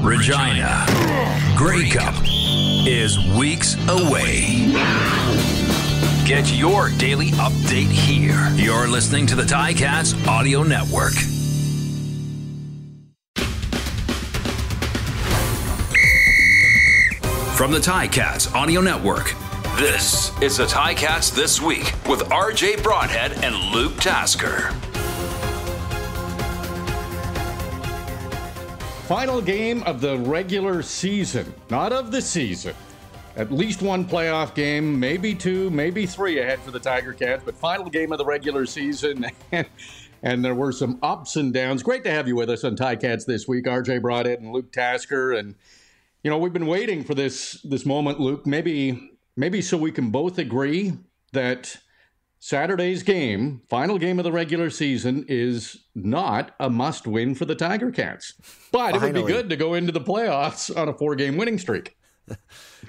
Regina. Grey Cup is weeks away. Get your daily update here. You're listening to the Ticats Audio Network. From the Ticats Audio Network, this is the Ticats This Week with RJ Broadhead and Luke Tasker. Final game of the regular season, not of the season. At least one playoff game, maybe two, maybe three ahead for the Tiger Cats, but final game of the regular season, and there were some ups and downs. Great to have you with us on Ticats This Week, RJ Broadhead and Luke Tasker, and you know, we've been waiting for this moment, Luke, maybe so we can both agree that Saturday's game, final game of the regular season, is not a must-win for the Tiger Cats. But It would be good to go into the playoffs on a 4-game winning streak.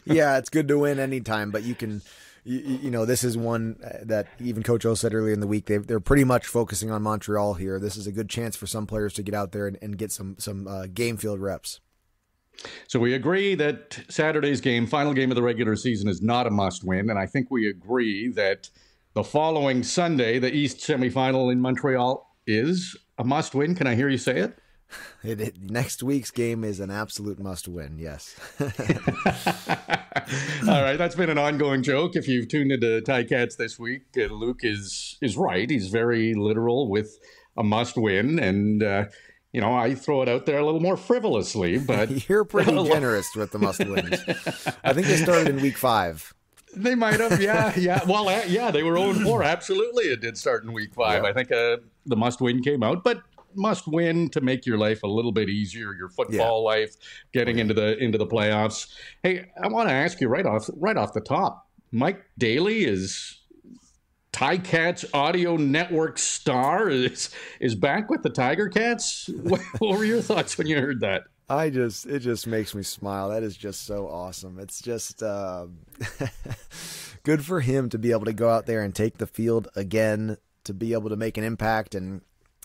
Yeah, it's good to win anytime, but you can, you know, this is one that even Coach O said earlier in the week, they're pretty much focusing on Montreal here. This is a good chance for some players to get out there and get some game field reps. So we agree that Saturday's game, final game of the regular season, is not a must-win, and I think we agree that the following Sunday, the East semifinal in Montreal, is a must-win. Can I hear you say it? Next week's game is an absolute must-win, yes. All right, that's been an ongoing joke. If you've tuned into Ticats This Week, Luke is right. He's very literal with a must-win, and you know, I throw it out there a little more frivolously, but you're pretty generous with the must-wins. I think they started in week 5. They might have, yeah. Well, they were 0-4. Absolutely, it did start in week 5. Yeah. I think the must-win came out, but must-win to make your life a little bit easier, your football life, getting into the playoffs. Hey, I want to ask you right off the top, Mike Daly is Ticats Audio Network star is back with the Tiger Cats. What were your thoughts when you heard that? It just makes me smile. That is just so awesome. It's just good for him to be able to go out there and take the field again, to be able to make an impact. And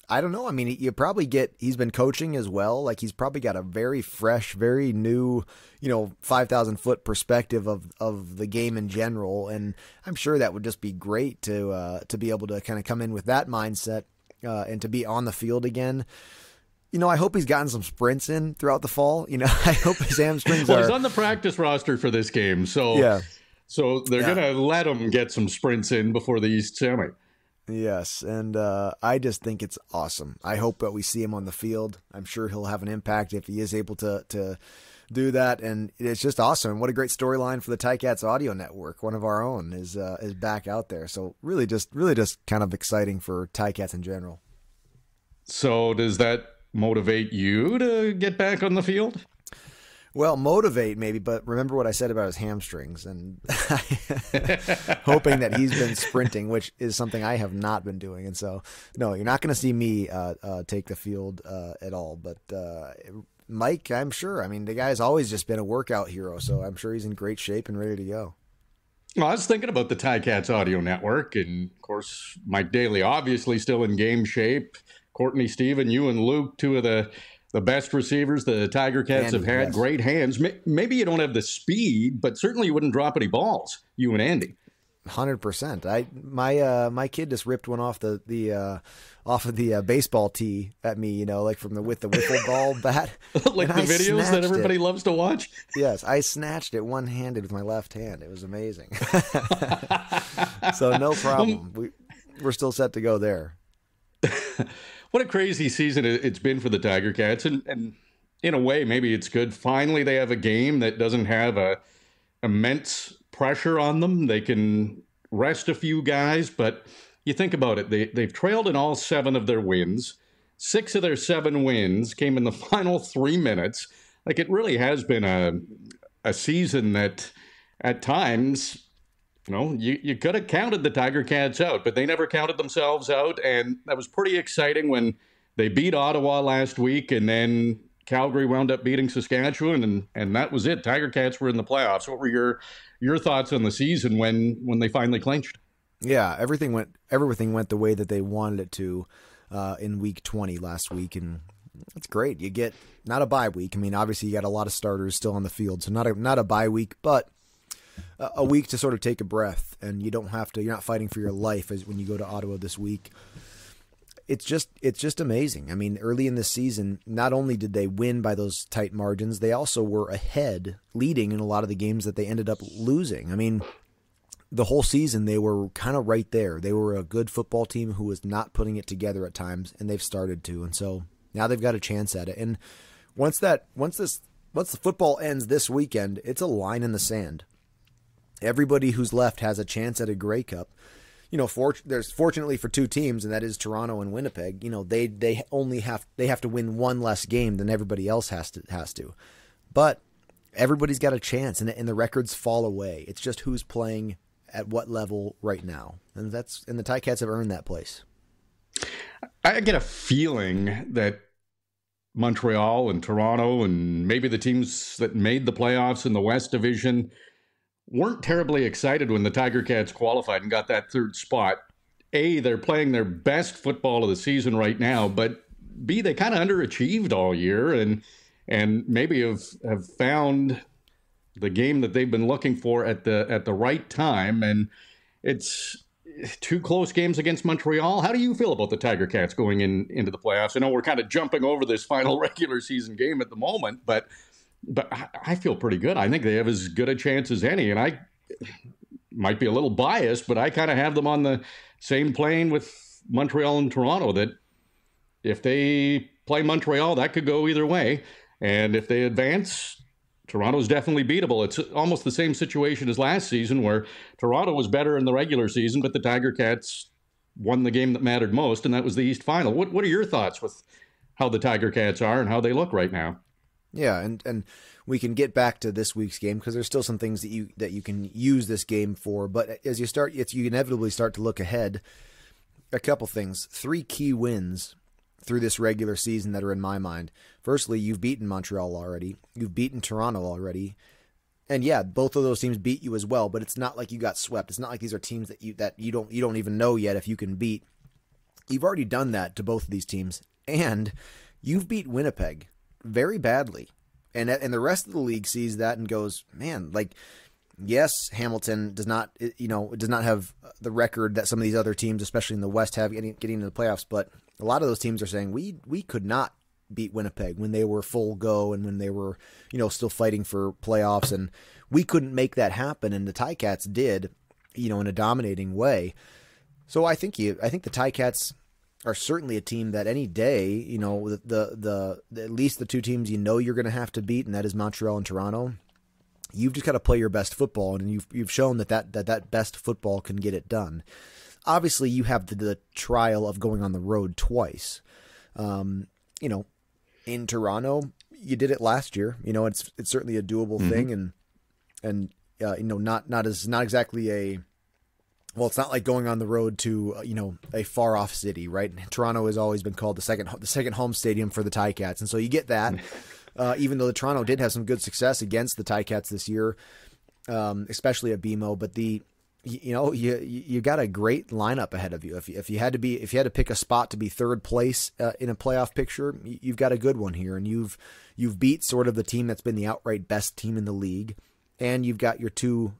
I don't know. I mean, he's been coaching as well. Like, he's probably got a very fresh, very new, 5,000-foot perspective of the game in general. And I'm sure that would just be great to be able to kind of come in with that mindset and to be on the field again. I hope he's gotten some sprints in throughout the fall. I hope his hamstrings Well, he's on the practice roster for this game. So, yeah. So they're going to let him get some sprints in before the East Semi. Yes, and I just think it's awesome. I hope that we see him on the field. I'm sure he'll have an impact if he is able to do that, and it's just awesome. And what a great storyline for the Ticats Audio Network. One of our own is back out there. So really just kind of exciting for Ticats in general. So does that motivate you to get back on the field? Well, motivate maybe, but remember what I said about his hamstrings, and hoping that he's been sprinting, which is something I have not been doing. And so, no, you're not going to see me take the field at all. But Mike, I'm sure. I mean, the guy's always just been a workout hero, so I'm sure he's in great shape and ready to go. Well, I was thinking about the Ticats Audio Network, and of course, Mike Daly obviously still in game shape. Courtney, Steven, you and Luke, two of the best receivers the Tiger Cats have had. Yes. Great hands. Maybe you don't have the speed, but certainly you wouldn't drop any balls, you and Andy. 100%. My kid just ripped one off of the baseball tee at me, like with the wiffle ball bat. Like the videos that everybody loves to watch? Yes, I snatched it one-handed with my left hand. It was amazing. So no problem. We're still set to go there. What a crazy season it's been for the Tiger Cats. And in a way, maybe it's good. Finally, they have a game that doesn't have a immense pressure on them. They can rest a few guys, but you think about it. They've trailed in all 7 of their wins. 6 of their 7 wins came in the final 3 minutes. Like, it really has been a season that at times, you could have counted the Tiger Cats out, but they never counted themselves out. And that was pretty exciting when they beat Ottawa last week, and then Calgary wound up beating Saskatchewan, and that was it. Tiger Cats were in the playoffs. What were your thoughts on the season when they finally clinched? Yeah, everything went the way that they wanted it to in week 20 last week, and That's great. You get not a bye week. I mean, obviously you got a lot of starters still on the field, so not a bye week, but a week to sort of take a breath, and you're not fighting for your life as when you go to Ottawa this week. It's just amazing. I mean, early in this season, not only did they win by those tight margins, they also were ahead, leading in a lot of the games that they ended up losing. I mean, the whole season they were kind of right there. They were a good football team who was not putting it together at times, and they've started to. And so now they've got a chance at it. And once the football ends this weekend, it's a line in the sand. Everybody who's left has a chance at a Grey Cup. You know, there's fortunately for two teams, and that is Toronto and Winnipeg. You know, they have to win one less game than everybody else has to. But everybody's got a chance, and the records fall away. It's just who's playing at what level right now, and the Ticats have earned that place. I get a feeling that Montreal and Toronto and maybe the teams that made the playoffs in the West Division weren't terribly excited when the Tiger Cats qualified and got that third spot. A, they're playing their best football of the season right now, but B, they kind of underachieved all year and maybe have found the game that they've been looking for at the right time. And it's two close games against Montreal. How do you feel about the Tiger Cats going into the playoffs? I know we're kind of jumping over this final regular season game at the moment, but I feel pretty good. I think they have as good a chance as any, and I might be a little biased, but I kind of have them on the same plane with Montreal and Toronto, that if they play Montreal, that could go either way. And if they advance, Toronto's definitely beatable. It's almost the same situation as last season, where Toronto was better in the regular season, but the Tiger Cats won the game that mattered most, and that was the East Final. What are your thoughts with how the Tiger Cats are and how they look right now? Yeah, and we can get back to this week's game because there's still some things that you can use this game for. But as you inevitably start to look ahead. A couple things, 3 key wins through this regular season that are in my mind. Firstly, you've beaten Montreal already. You've beaten Toronto already. And yeah, both of those teams beat you as well, but it's not like you got swept. It's not like these are teams that you don't even know yet if you can beat. You've already done that to both of these teams, and you've beat Winnipeg very badly. And the rest of the league sees that and goes, man, like, yes, Hamilton does not have the record that some of these other teams, especially in the West, have getting into the playoffs, but a lot of those teams are saying we could not beat Winnipeg when they were full go and when they were, still fighting for playoffs, and we couldn't make that happen, and the Ticats did, in a dominating way. So I think the Ticats are certainly a team that any day, the at least the two teams you're going to have to beat, and that is Montreal and Toronto. You've just got to play your best football, and you've shown that best football can get it done. Obviously, you have the trial of going on the road twice. In Toronto, you did it last year. It's certainly a doable thing, and not exactly it's not like going on the road to a far off city, right? Toronto has always been called the second home stadium for the Ticats, and so you get that. Even though the Toronto did have some good success against the Ticats this year, especially at BMO, but you got a great lineup ahead of you. If you had to pick a spot to be third place in a playoff picture, you've got a good one here, and you've beat sort of the team that's been the outright best team in the league, and you've got your two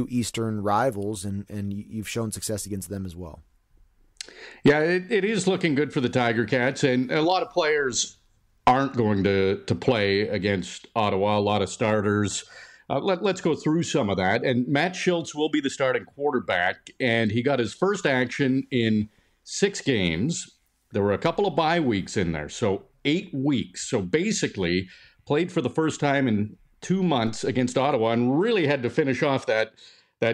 Eastern rivals, and you've shown success against them as well. Yeah, it is looking good for the Tiger Cats, and a lot of players aren't going to play against Ottawa. A lot of starters. Let's go through some of that. And Matt Schultz will be the starting quarterback, and he got his first action in 6 games. There were a couple of bye weeks in there, so 8 weeks. So basically played for the first time in 2 months against Ottawa and really had to finish off that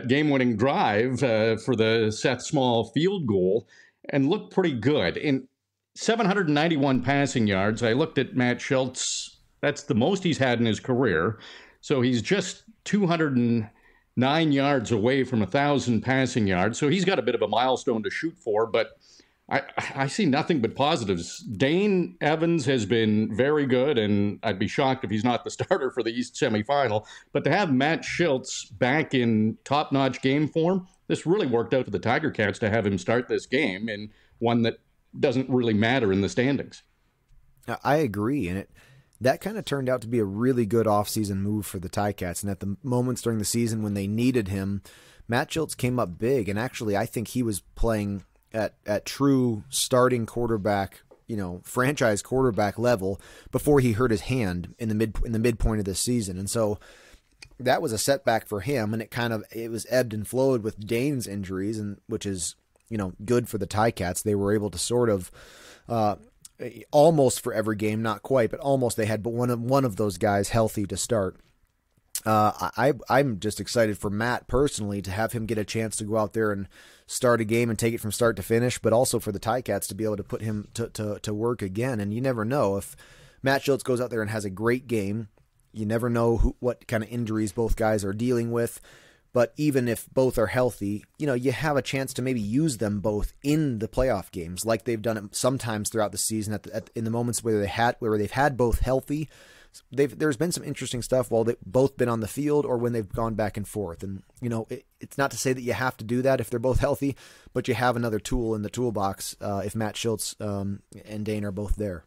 game-winning drive for the Seth Small field goal and looked pretty good. In 791 passing yards, I looked at Matt Schultz. That's the most he's had in his career. So he's just 209 yards away from 1,000 passing yards. So he's got a bit of a milestone to shoot for, but I see nothing but positives. Dane Evans has been very good, and I'd be shocked if he's not the starter for the East semifinal. But to have Matt Schultz back in top-notch game form, this really worked out for the Tiger Cats to have him start this game in one that doesn't really matter in the standings. I agree, and that kind of turned out to be a really good offseason move for the Ticats. And at the moments during the season when they needed him, Matt Schultz came up big. And actually, I think he was playing at true starting quarterback, franchise quarterback level before he hurt his hand in the midpoint of this season. And so that was a setback for him, and it was ebbed and flowed with Dane's injuries, and which is good for the Ticats. They were able to sort of almost for every game, not quite, but almost. They had one of those guys healthy to start. I'm just excited for Matt personally to have him get a chance to go out there and start a game and take it from start to finish, but also for the Ticats to be able to put him to work again. And you never know if Matt Schultz goes out there and has a great game. You never know what kind of injuries both guys are dealing with. But even if both are healthy, you have a chance to maybe use them both in the playoff games, like they've done it sometimes throughout the season. In the moments where they've had both healthy, there's been some interesting stuff while they've both been on the field or when they've gone back and forth. And it's not to say that you have to do that if they're both healthy, but you have another tool in the toolbox if Matt Schultz and Dane are both there.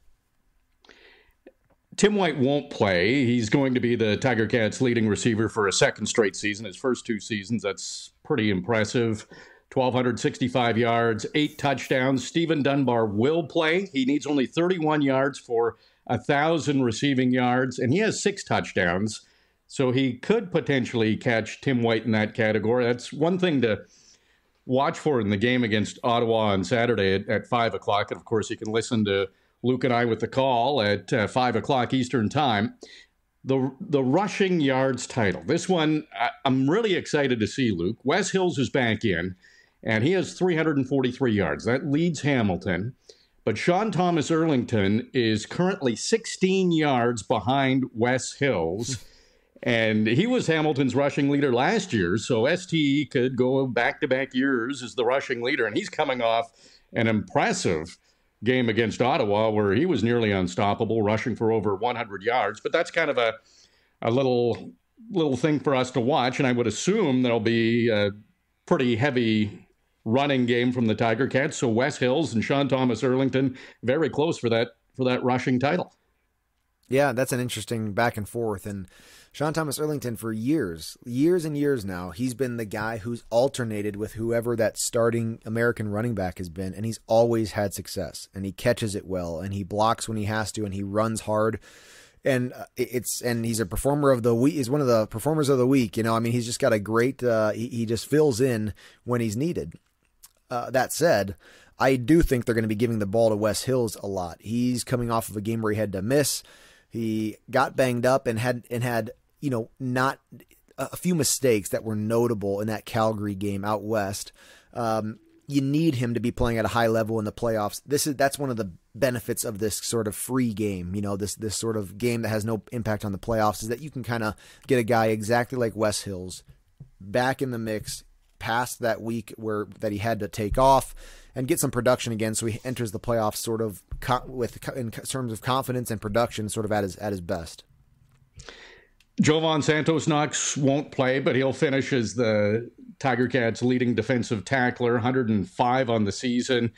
Tim White won't play. He's going to be the Tiger Cats' leading receiver for a second straight season. His first 2 seasons, that's pretty impressive. 1,265 yards, 8 touchdowns. Stephen Dunbar will play. He needs only 31 yards for 1,000 receiving yards, and he has 6 touchdowns. So he could potentially catch Tim White in that category. That's one thing to watch for in the game against Ottawa on Saturday at 5 o'clock. And, of course, you can listen to Luke and I with the call at 5 o'clock Eastern time. The rushing yards title. This one, I'm really excited to see, Luke. Wes Hills is back in, and he has 343 yards. That leads Hamilton. But Sean Thomas Erlington is currently 16 yards behind Wes Hills. And he was Hamilton's rushing leader last year, so STE could go back-to-back years as the rushing leader. And he's coming off an impressive game against Ottawa where he was nearly unstoppable, rushing for over 100 yards. But that's kind of a little thing for us to watch, and I would assume there'll be a pretty heavy running game from the Tiger Cats. So Wes Hills and Sean Thomas Erlington very close for that rushing title. Yeah, that's an interesting back and forth. And Sean Thomas Erlington, for years and years now, he's been the guy who's alternated with whoever that starting American running back has been, and he's always had success. And he catches it well, and he blocks when he has to, and he runs hard. And he's a performer of the week. He's one of the performers of the week. He's just got a great. He just fills in when he's needed. That said, I do think they're going to be giving the ball to Wes Hills a lot. He's coming off of a game where he had to miss. He got banged up and had not a few mistakes that were notable in that Calgary game out west. You need him to be playing at a high level in the playoffs. That's one of the benefits of this sort of free game. This sort of game that has no impact on the playoffs is that you can kind of get a guy exactly like Wes Hills back in the mix past that week that he had to take off and get some production again, so he enters the playoffs sort of in terms of confidence and production, sort of at his best. Jovan Santos Knox won't play, but he'll finish as the Tiger Cats' leading defensive tackler, 105 on the season.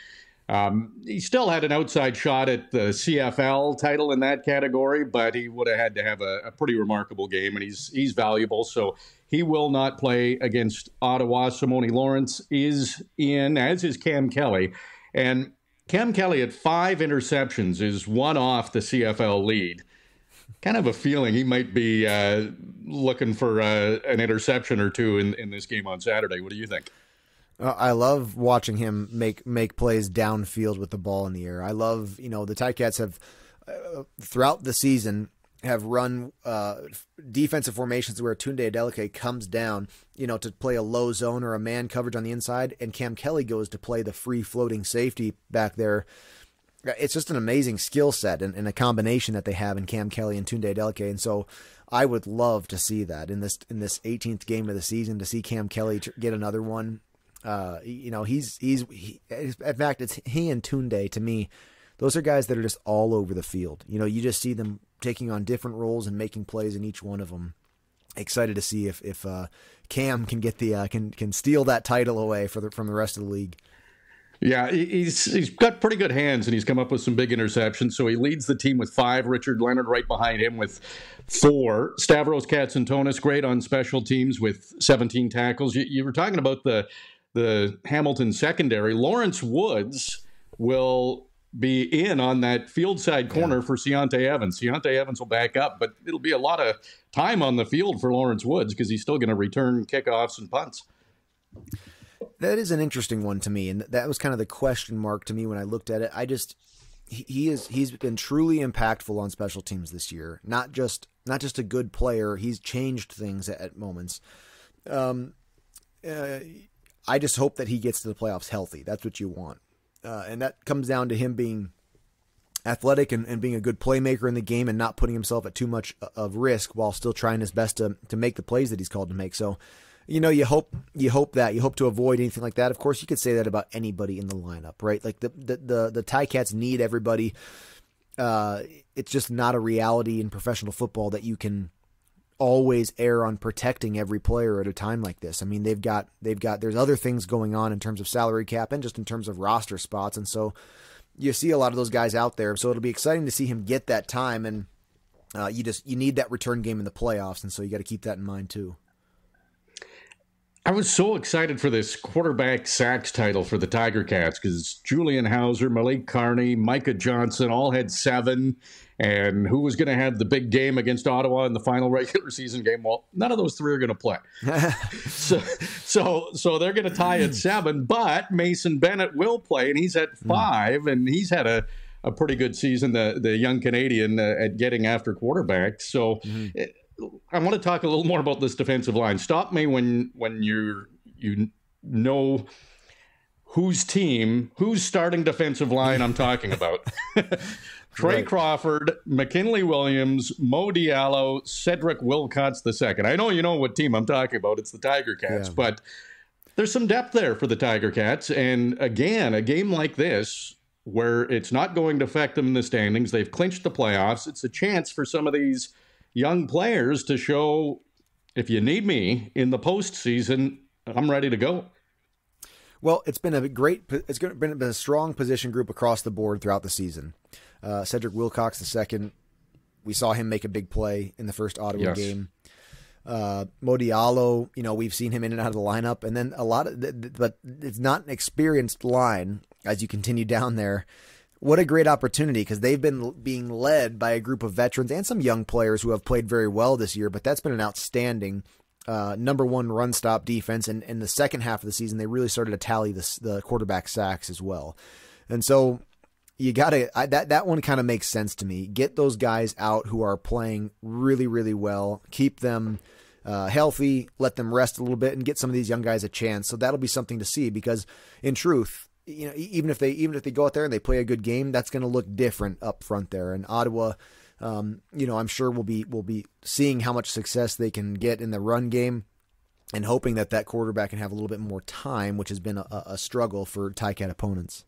He still had an outside shot at the CFL title in that category, but he would have had to have a pretty remarkable game, and he's valuable. So he will not play against Ottawa. Simone Lawrence is in, as is Cam Kelly. And Cam Kelly at 5 interceptions is one off the CFL lead. Kind of a feeling he might be looking for an interception or two in this game on Saturday. What do you think? I love watching him make plays downfield with the ball in the air. I love, the Ticats have, throughout the season, have run defensive formations where Tunde Adeleke comes down, to play a low zone or a man coverage on the inside, and Cam Kelly goes to play the free floating safety back there. It's just an amazing skill set and a combination that they have in Cam Kelly and Tunde Adeleke. And so I would love to see that in this 18th game of the season, to see Cam Kelly get another one. In fact, it's he and Tunde, to me, those are guys that are just all over the field. You just see them taking on different roles and making plays in each one of them. Excited to see if Cam can get can steal that title away from the rest of the league. Yeah, he's got pretty good hands, and he's come up with some big interceptions. So he leads the team with 5. Richard Leonard right behind him with 4. Stavros Katsantonis, great on special teams with 17 tackles. You were talking about the Hamilton secondary. Lawrence Woods will be in on that field side corner for Seontae Evans. Seontae Evans will back up, but it'll be a lot of time on the field for Lawrence Woods because he's still going to return kickoffs and punts. That is an interesting one to me, and that was kind of the question mark to me when I looked at it. He's been truly impactful on special teams this year. Not just a good player. He's changed things at moments. I just hope that he gets to the playoffs healthy. That's what you want, and that comes down to him being athletic and being a good playmaker in the game and not putting himself at too much of risk while still trying his best to make the plays that he's called to make. So. You hope to avoid anything like that. Of course, you could say that about anybody in the lineup, right? Like the Ticats need everybody. It's just not a reality in professional football that you can always err on protecting every player at a time like this. I mean, there's other things going on in terms of salary cap and just in terms of roster spots. And so you see a lot of those guys out there. So it'll be exciting to see him get that time. And you need that return game in the playoffs. And so you got to keep that in mind too. I was so excited for this quarterback sacks title for the Tiger Cats because Julian Hauser, Malik Carney, Micah Johnson all had 7. And who was going to have the big game against Ottawa in the final regular season game? Well, none of those 3 are going to play. so they're going to tie at 7. But Mason Bennett will play, and he's at 5, and he's had a pretty good season, the young Canadian, at getting after quarterbacks. So I want to talk a little more about this defensive line. Stop me when you know whose starting defensive line I'm talking about. Trey Right. Crawford, McKinley Williams, Mo Diallo, Cedric Wilcots II. I know you know what team I'm talking about. It's the Tiger Cats, but there's some depth there for the Tiger Cats. And again, a game like this where it's not going to affect them in the standings. They've clinched the playoffs. It's a chance for some of these young players to show, if you need me in the postseason, I'm ready to go. Well, it's been a strong position group across the board throughout the season. Cedric Wilcox II, we saw him make a big play in the first Ottawa game. Mo Diallo, we've seen him in and out of the lineup, and then but it's not an experienced line as you continue down there. What a great opportunity, because they've been being led by a group of veterans and some young players who have played very well this year, but that's been an outstanding number 1 run stop defense. And in the second half of the season, they really started to tally the quarterback sacks as well. And so you got to, that one kind of makes sense to me. Get those guys out who are playing really, really well, keep them healthy, let them rest a little bit, and get some of these young guys a chance. So that'll be something to see, because in truth, even if they go out there and they play a good game, that's going to look different up front there. And Ottawa, I'm sure we'll be seeing how much success they can get in the run game, and hoping that quarterback can have a little bit more time, which has been a struggle for Ticat opponents.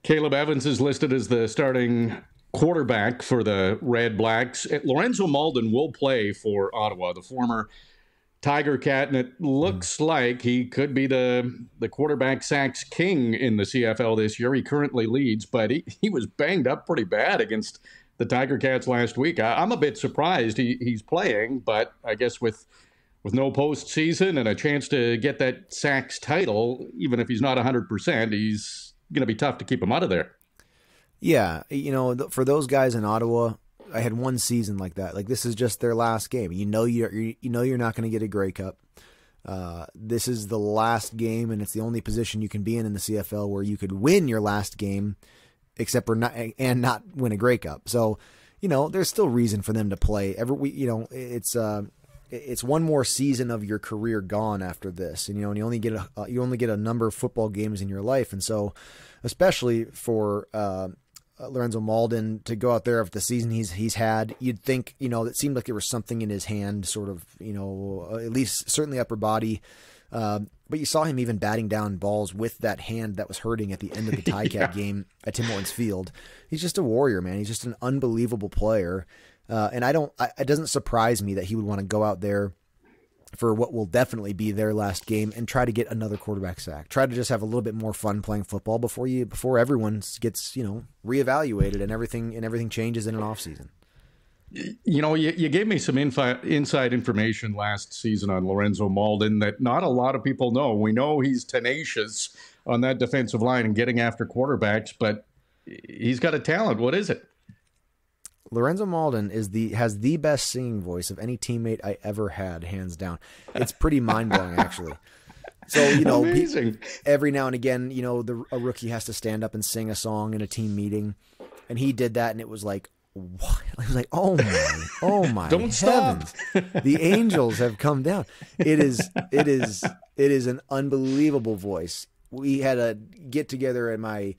Caleb Evans is listed as the starting quarterback for the Redblacks. Lorenzo Malden will play for Ottawa, the former Tiger Cat, and it looks like he could be the quarterback sacks king in the CFL this year. He currently leads, but he was banged up pretty bad against the Tiger Cats last week. I'm a bit surprised he's playing, but I guess with no postseason and a chance to get that sacks title, even if he's not 100%, he's going to be tough to keep him out of there. Yeah, for those guys in Ottawa, I had one season like that. Like, this is just their last game. You're not going to get a Grey Cup. This is the last game, and it's the only position you can be in the CFL where you could win your last game, except for not win a Grey Cup. So, there's still reason for them to play. It's one more season of your career gone after this, and you only get a number of football games in your life, and so especially for Lorenzo Malden to go out there after the season he's had, you'd think, it seemed like there was something in his hand, sort of, at least certainly upper body. But you saw him even batting down balls with that hand that was hurting at the end of the Ticat game at Tim Hortons Field. He's just a warrior, man. He's just an unbelievable player. And it doesn't surprise me that he would want to go out there for what will definitely be their last game and try to get another quarterback sack. Try to just have a little bit more fun playing football before everyone gets, reevaluated and everything changes in an off season. You gave me some inside information last season on Lorenzo Malden that not a lot of people know. We know he's tenacious on that defensive line and getting after quarterbacks, but he's got a talent. What is it? Lorenzo Malden has the best singing voice of any teammate I ever had, hands down. It's pretty mind-blowing, actually. So, Amazing. Every now and again, a rookie has to stand up and sing a song in a team meeting, and he did that, and it was like, what? I was like, oh my Don't heavens. Stop. The angels have come down. It is an unbelievable voice. We had a get together at my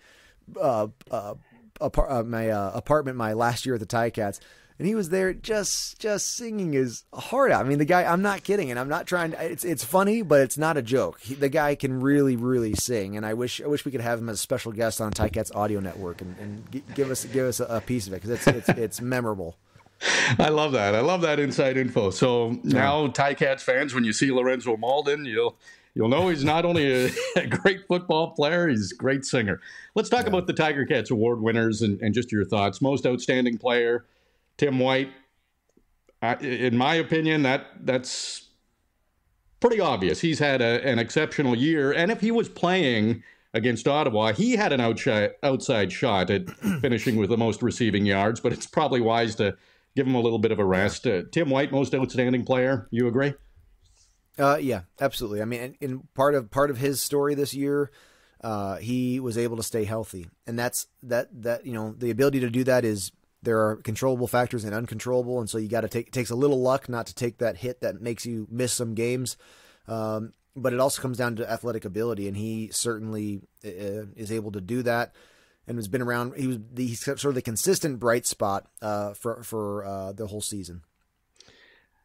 apartment my last year at the Ticats, and he was there just singing his heart out. I mean, the guy, I'm not kidding, and I'm not trying to, it's funny, but it's not a joke. The guy can really, really sing, and I wish we could have him as a special guest on Ticats Audio Network and give us a piece of it, because it's memorable. I love that. I love that inside info. So now Ticats fans, when you see Lorenzo Malden, you'll know he's not only a great football player, he's a great singer. Let's talk about the Tiger Cats award winners and just your thoughts. Most outstanding player, Tim White. In my opinion, that's pretty obvious. He's had an exceptional year. And if he was playing against Ottawa, he had an outside shot at finishing with the most receiving yards, but it's probably wise to give him a little bit of a rest. Tim White, most outstanding player. You agree? Yeah, absolutely. I mean, in part of his story this year, he was able to stay healthy, and that's the ability to do that is there are controllable factors and uncontrollable, and so you got to it takes a little luck not to take that hit that makes you miss some games. But it also comes down to athletic ability, and he certainly is able to do that, and has been around. He's sort of the consistent bright spot for the whole season.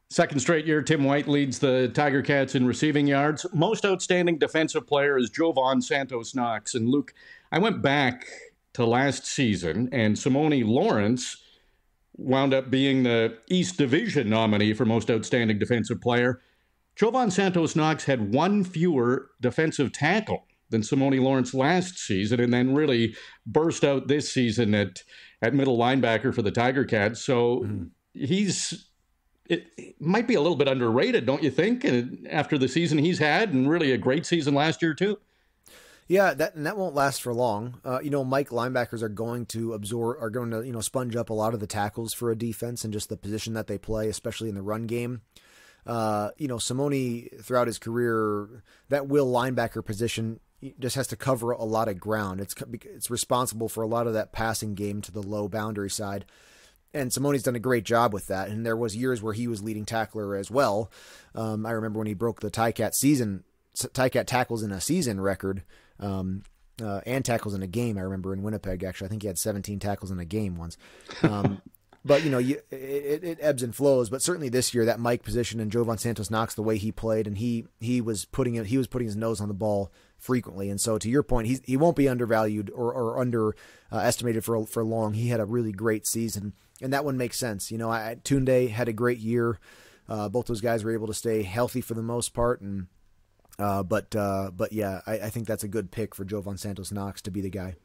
Second straight year, Tim White leads the Tiger Cats in receiving yards. Most outstanding defensive player is Jovan Santos-Knox. And Luke, I went back to last season, and Simone Lawrence wound up being the East Division nominee for most outstanding defensive player. Jovan Santos-Knox had one fewer defensive tackle than Simone Lawrence last season, and then really burst out this season at middle linebacker for the Tiger Cats. So it might be a little bit underrated, don't you think? And after the season he's had, and really a great season last year too. Yeah, that won't last for long. Mike linebackers are going to sponge up a lot of the tackles for a defense and just the position that they play, especially in the run game. Simone throughout his career, that will linebacker position just has to cover a lot of ground. It's responsible for a lot of that passing game to the low boundary side. And Simone's done a great job with that. And there was years where he was leading tackler as well. I remember when he broke the Ticat tackles in a season record, and tackles in a game. I remember in Winnipeg, actually, I think he had 17 tackles in a game once. But it ebbs and flows. But certainly this year, that Mike position and Jovan Santos-Knox, the way he played, and he was putting his nose on the ball frequently. And so, to your point, he won't be undervalued or underestimated for long. He had a really great season, and that one makes sense. Tunde had a great year. Both those guys were able to stay healthy for the most part, and but yeah, I think that's a good pick for Jovan Santos-Knox to be the guy.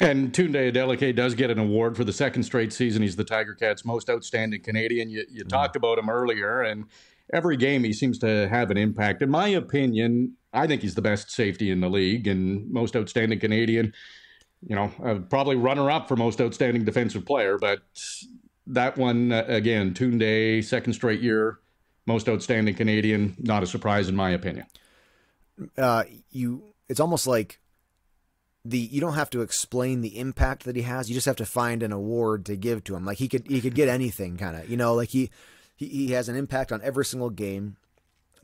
And Tunde Adeleke does get an award for the second straight season. He's the Tiger Cats' most outstanding Canadian. You talked about him earlier, and every game he seems to have an impact. In my opinion, I think he's the best safety in the league and most outstanding Canadian. Probably runner-up for most outstanding defensive player, but that one, again, Tunde, second straight year, most outstanding Canadian, not a surprise in my opinion. It's almost like you don't have to explain the impact that he has. You just have to find an award to give to him. Like he could get anything kind of, like he has an impact on every single game.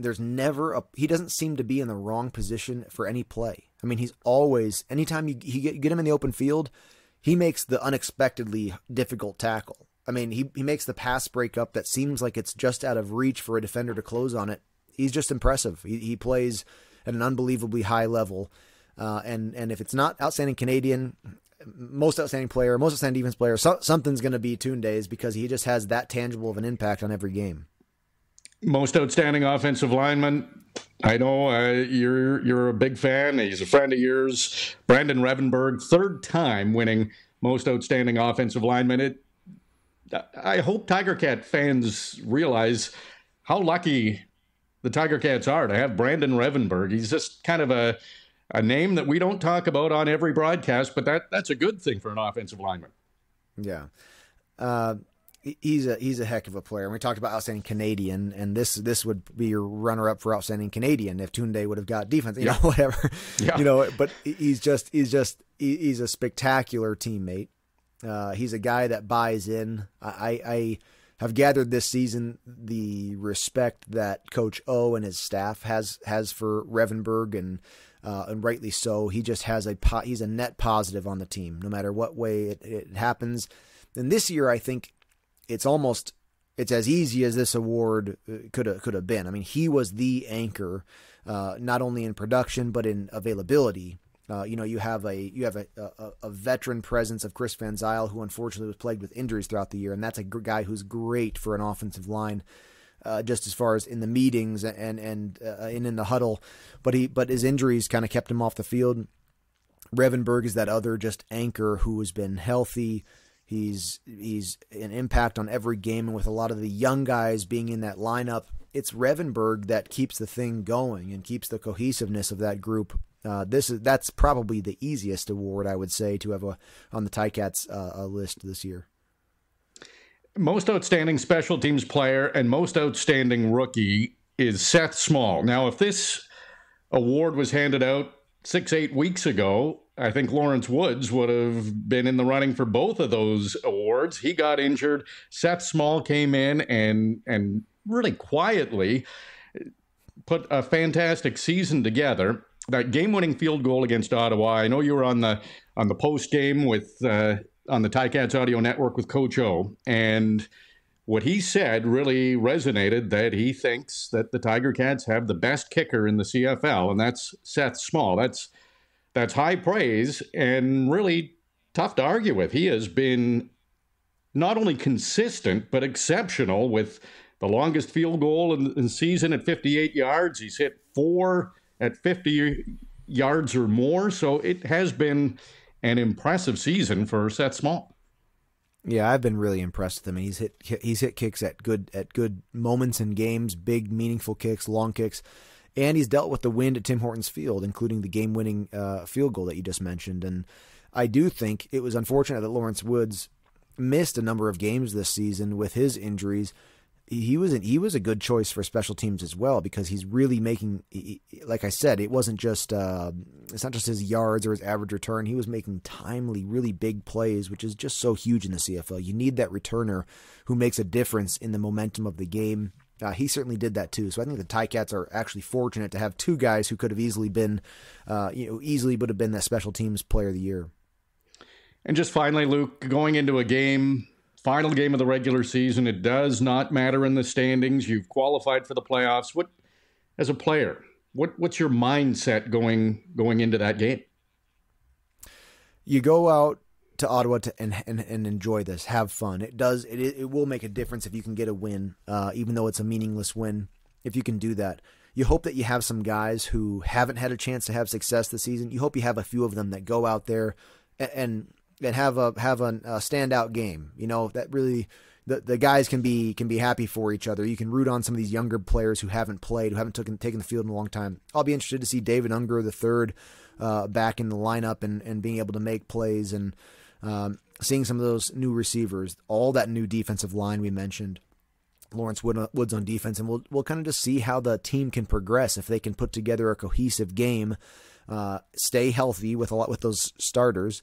There's never he doesn't seem to be in the wrong position for any play. I mean, he's always, anytime you get him in the open field, he makes the unexpectedly difficult tackle. I mean, he makes the pass breakup that seems like it's just out of reach for a defender to close on it. He's just impressive. He plays at an unbelievably high level. And if it's not outstanding Canadian, most outstanding player, most outstanding defense player, something's going to be Tunde's, because he just has that tangible of an impact on every game. Most outstanding offensive lineman. I know you're a big fan. He's a friend of yours. Brandon Revenberg, third time winning most outstanding offensive lineman. I hope Tiger Cat fans realize how lucky the Tiger Cats are to have Brandon Revenberg. He's just kind of a name that we don't talk about on every broadcast, but that's a good thing for an offensive lineman. Yeah. He's a heck of a player. And we talked about outstanding Canadian, and this would be your runner-up for outstanding Canadian if Tunde would have got defense, you know, whatever, but he's a spectacular teammate. He's a guy that buys in. I have gathered this season the respect that Coach O and his staff has for Revenberg, and rightly so. He just has he's a net positive on the team, no matter what way it happens. And this year, I think it's as easy as this award could have been. I mean, he was the anchor, not only in production but in availability. You have a veteran presence of Chris Van Zyl, who unfortunately was plagued with injuries throughout the year, and that's a guy who's great for an offensive line, just as far as in the meetings and in the huddle. But his injuries kind of kept him off the field. Revenberg is that other just anchor who has been healthy. He's an impact on every game, and with a lot of the young guys being in that lineup, it's Revenberg that keeps the thing going and keeps the cohesiveness of that group. That's probably the easiest award, I would say, to have on the Ticats list this year. Most outstanding special teams player and most outstanding rookie is Seth Small. Now, if this award was handed out 6-8 weeks ago, I think Lawrence Woods would have been in the running for both of those awards. He got injured. Seth Small came in and really quietly put a fantastic season together. That game-winning field goal against Ottawa. I know you were on the post game with on the Ticats Audio Network with Coach O, and what he said really resonated. That he thinks that the Tiger Cats have the best kicker in the CFL, and that's Seth Small. That's high praise and really tough to argue with. He has been not only consistent, but exceptional with the longest field goal in the season at 58 yards. He's hit 4 at 50 yards or more. So it has been an impressive season for Seth Small. Yeah, I've been really impressed with him. He's hit kicks at good moments in games, big, meaningful kicks, long kicks. And he's dealt with the wind at Tim Hortons Field, including the game-winning field goal that you just mentioned. And I do think it was unfortunate that Lawrence Woods missed a number of games this season with his injuries. He was a good choice for special teams as well, because he's really making, like I said, it's not just his yards or his average return. He was making timely, really big plays, which is just so huge in the CFL. You need that returner who makes a difference in the momentum of the game. He certainly did that too. So I think the Ticats are actually fortunate to have two guys who could have easily would have been that special teams player of the year. And just finally, Luke, going into a final game of the regular season, it does not matter in the standings. You've qualified for the playoffs. As a player, what's your mindset going into that game? You go out to Ottawa and enjoy this, have fun. It will make a difference if you can get a win, even though it's a meaningless win. If you can do that, you hope that you have some guys who haven't had a chance to have success this season. You hope you have a few of them that go out there and have a standout game. You know, that really the guys can be happy for each other. You can root on some of these younger players who haven't played, who haven't taken the field in a long time. I'll be interested to see David Unger III back in the lineup and being able to make plays, and seeing some of those new receivers, all that new defensive line we mentioned, Lawrence Woods on defense, and we'll kind of just see how the team can progress if they can put together a cohesive game, stay healthy with those starters,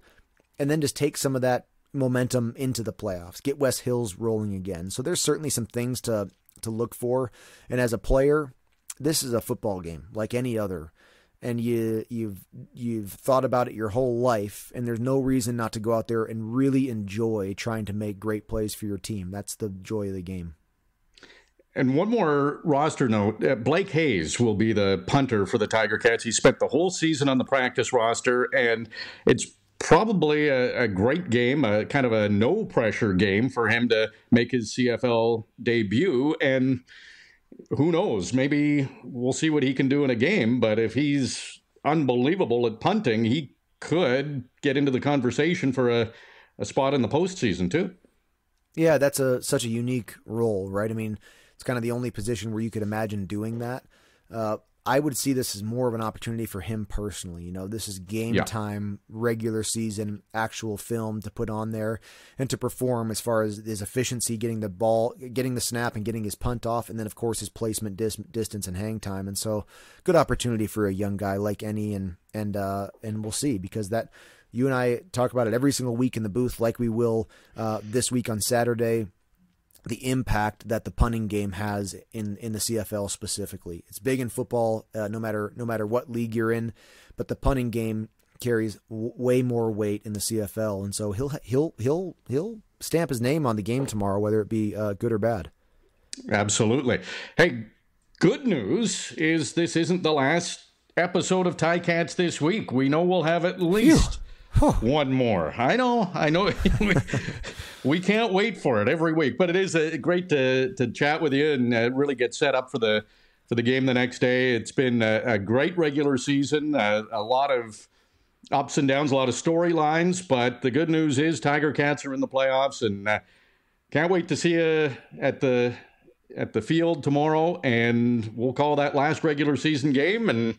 and then just take some of that momentum into the playoffs, get West Hills rolling again. So there's certainly some things to look for, and as a player, this is a football game like any other. And you've thought about it your whole life, and there's no reason not to go out there and really enjoy trying to make great plays for your team. That's the joy of the game. And one more roster note, Blake Hayes will be the punter for the Tiger Cats. He spent the whole season on the practice roster, and it's probably a great game, a kind of a no-pressure game for him to make his CFL debut. And who knows? Maybe we'll see what he can do in a game, but if he's unbelievable at punting, he could get into the conversation for a spot in the postseason too. Yeah, that's such a unique role, right? I mean, it's kind of the only position where you could imagine doing that. I would see this as more of an opportunity for him personally. You know, this is game time, regular season, actual film to put on there and to perform as far as his efficiency, getting the ball, getting the snap and getting his punt off. And then of course his placement, distance and hang time. And so good opportunity for a young guy like any, and we'll see, because that, you and I talk about it every single week in the booth, like we will this week on Saturday. The impact that the punting game has in the CFL specifically. It's big in football, no matter what league you're in, but the punting game carries way more weight in the CFL, and so he'll stamp his name on the game tomorrow, whether it be good or bad. Absolutely. Hey, good news is this isn't the last episode of Ticats this week. We know we'll have at least one more. I know. We can't wait for it every week, but it is great to chat with you and really get set up for the game the next day. It's been a great regular season, a lot of ups and downs, a lot of storylines, but the good news is Tiger Cats are in the playoffs, and can't wait to see you at the field tomorrow, and we'll call that last regular season game and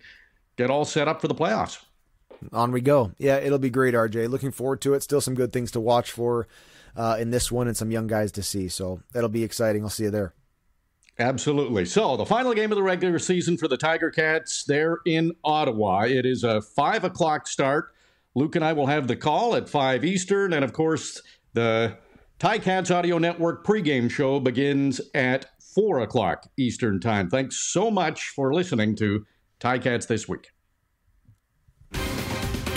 get all set up for the playoffs. On we go. Yeah, it'll be great, RJ. Looking forward to it. Still some good things to watch for in this one and some young guys to see. So that'll be exciting. I'll see you there. Absolutely. So the final game of the regular season for the Tiger Cats, they're in Ottawa. It is a 5 o'clock start. Luke and I will have the call at 5 Eastern. And, of course, the Ticats Audio Network pregame show begins at 4 o'clock Eastern time. Thanks so much for listening to Ticats This Week.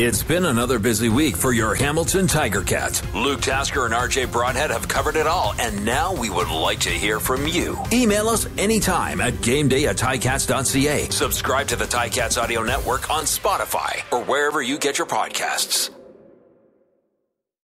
It's been another busy week for your Hamilton Tiger Cats. Luke Tasker and RJ Broadhead have covered it all, and now we would like to hear from you. Email us anytime at gameday@ticats.ca. Subscribe to the Ticats Audio Network on Spotify or wherever you get your podcasts.